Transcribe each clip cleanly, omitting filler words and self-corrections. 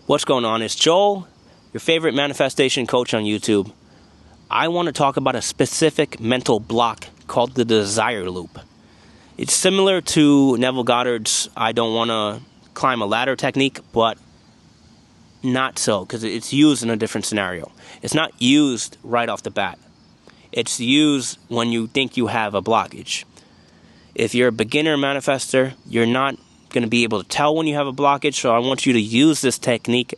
What's going on? It's Joel, your favorite manifestation coach on YouTube. I want to talk about a specific mental block called the desire loop. It's similar to Neville Goddard's I don't want to climb a ladder technique, but not so, because it's used in a different scenario. It's not used right off the bat. It's used when you think you have a blockage. If you're a beginner manifester, you're not going to be able to tell when you have a blockage, so I want you to use this technique,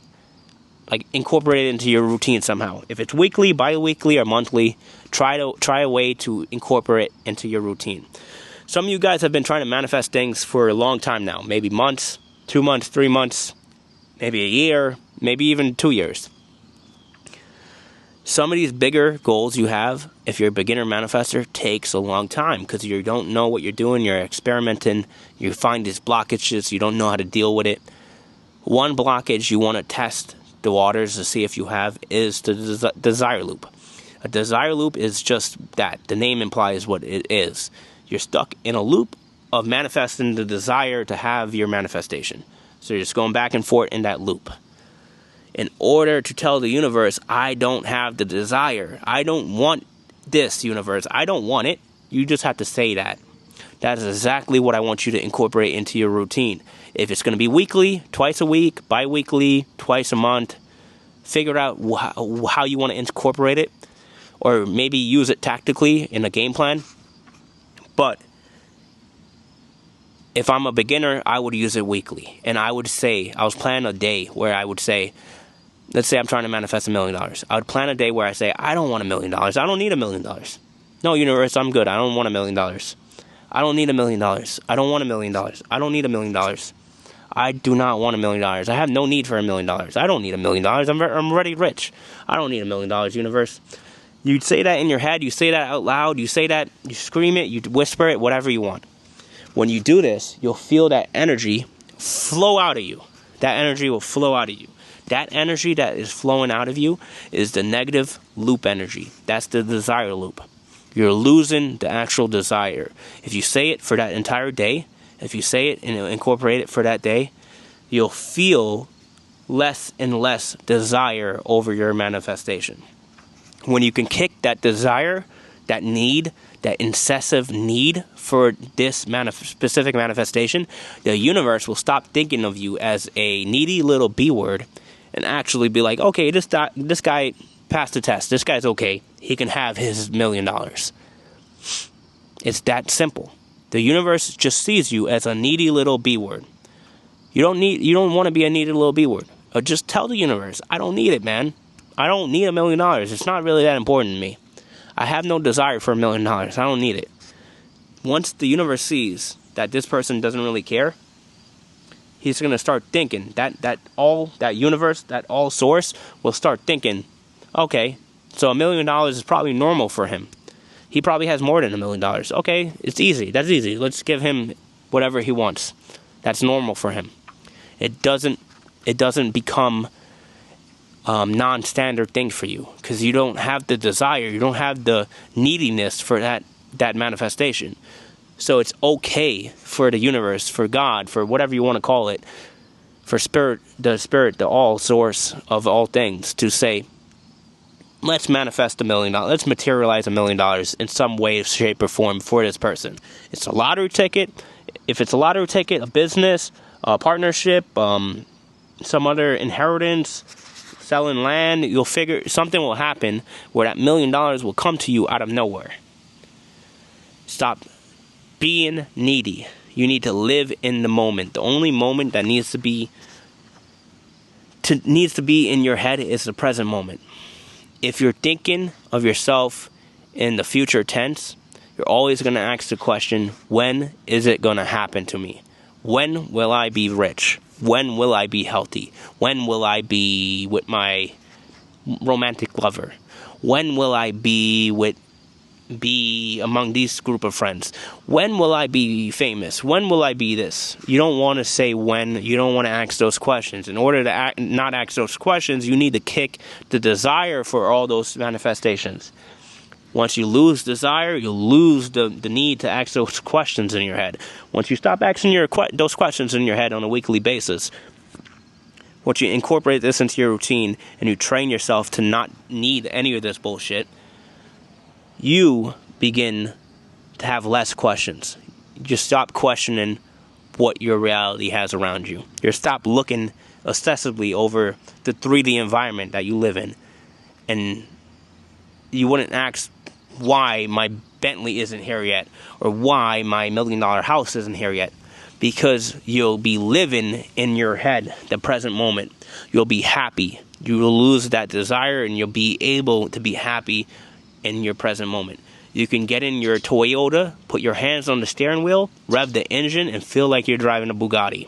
like incorporate it into your routine somehow. If it's weekly, bi-weekly, or monthly, try a way to incorporate it into your routine. Some of you guys have been trying to manifest things for a long time now, maybe months, 2 months, 3 months, maybe a year, maybe even 2 years. Some of these bigger goals you have, if you're a beginner manifester, takes a long time because you don't know what you're doing, you're experimenting, you find these blockages, you don't know how to deal with it. One blockage you want to test the waters to see if you have is the desire loop. A desire loop is just that. The name implies what it is. You're stuck in a loop of manifesting the desire to have your manifestation. So you're just going back and forth in that loop. In order to tell the universe, I don't have the desire. I don't want this, universe. I don't want it. You just have to say that. That is exactly what I want you to incorporate into your routine. If it's going to be weekly, twice a week, bi-weekly, twice a month, figure out how you want to incorporate it, or maybe use it tactically in a game plan. But if I'm a beginner, I would use it weekly. And I would say, I was planning a day where I would say, let's say I'm trying to manifest $1 million. I would plan a day where I say, I don't want $1 million. I don't need $1 million. No, universe, I'm good. I don't want $1 million. I don't need $1 million. I don't want $1 million. I don't need $1 million. I do not want $1 million. I have no need for $1 million. I don't need $1 million. I'm already rich. I don't need $1 million, universe. You say that in your head. You say that out loud. You say that, you scream it, you whisper it, whatever you want. When you do this, you'll feel that energy flow out of you. That energy will flow out of you. That energy that is flowing out of you is the negative loop energy. That's the desire loop. You're losing the actual desire. If you say it for that entire day, if you say it and incorporate it for that day, you'll feel less and less desire over your manifestation. When you can kick that desire, that need, that incessive need for this specific manifestation, the universe will stop thinking of you as a needy little B word and actually be like, okay, this guy passed the test. This guy's okay. He can have his $1 million. It's that simple. The universe just sees you as a needy little B word. You don't want to be a needy little B word. Just tell the universe, I don't need it, man. I don't need $1 million. It's not really that important to me. I have no desire for $1 million. I don't need it. Once the universe sees that this person doesn't really care, he's going to start thinking that universe, that all source will start thinking, okay, so $1 million is probably normal for him. He probably has more than $1 million. Okay, it's easy. That's easy. Let's give him whatever he wants. That's normal for him. It doesn't become non-standard thing for you because you don't have the desire, you don't have the neediness for that manifestation. So it's okay for the universe, for God, for whatever you want to call it, for the all source of all things, to say, let's manifest $1 million. Let's materialize $1 million in some way, shape, or form for this person. It's a lottery ticket. If it's a lottery ticket, a business, a partnership, some other inheritance, selling land, you'll figure something will happen where that $1 million will come to you out of nowhere. Stop being needy. You need to live in the moment. The only moment that needs to be in your head is the present moment. If you're thinking of yourself in the future tense, you're always going to ask the question, when is it going to happen to me? When will I be rich? When will I be healthy? When will I be with my romantic lover? When will I be among these group of friends? When will I be famous? When will I be this? You don't want to say when. You don't want to ask those questions. In order to not ask those questions, you need to kick the desire for all those manifestations. Once you lose desire, you lose the need to ask those questions in your head. Once you stop asking those questions in your head on a weekly basis, once you incorporate this into your routine and you train yourself to not need any of this bullshit, you begin to have less questions. You just stop questioning what your reality has around you. You stop looking obsessively over the 3D environment that you live in, and you wouldn't ask why my Bentley isn't here yet, or why my $1 million house isn't here yet, because you'll be living in your head the present moment. You'll be happy. You will lose that desire, and you'll be able to be happy in your present moment. You can get in your Toyota, put your hands on the steering wheel, rev the engine, and feel like you're driving a Bugatti.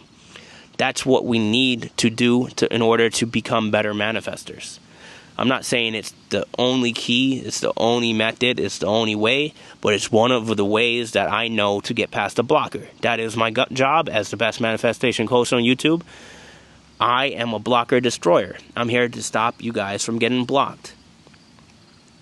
That's what we need to do in order to become better manifestors. I'm not saying it's the only key, it's the only method, it's the only way, but it's one of the ways that I know to get past the blocker. That is my job as the best manifestation coach on YouTube. I am a blocker destroyer. I'm here to stop you guys from getting blocked.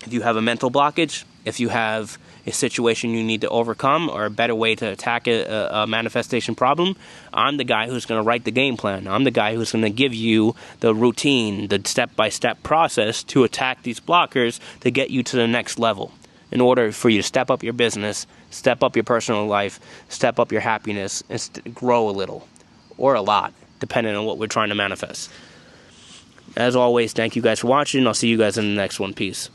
If you have a mental blockage, if you have a situation you need to overcome, or a better way to attack a manifestation problem, I'm the guy who's going to write the game plan. I'm the guy who's going to give you the routine, the step-by-step process to attack these blockers to get you to the next level, in order for you to step up your business, step up your personal life, step up your happiness, and grow a little, or a lot, depending on what we're trying to manifest. As always, thank you guys for watching. I'll see you guys in the next one. Peace.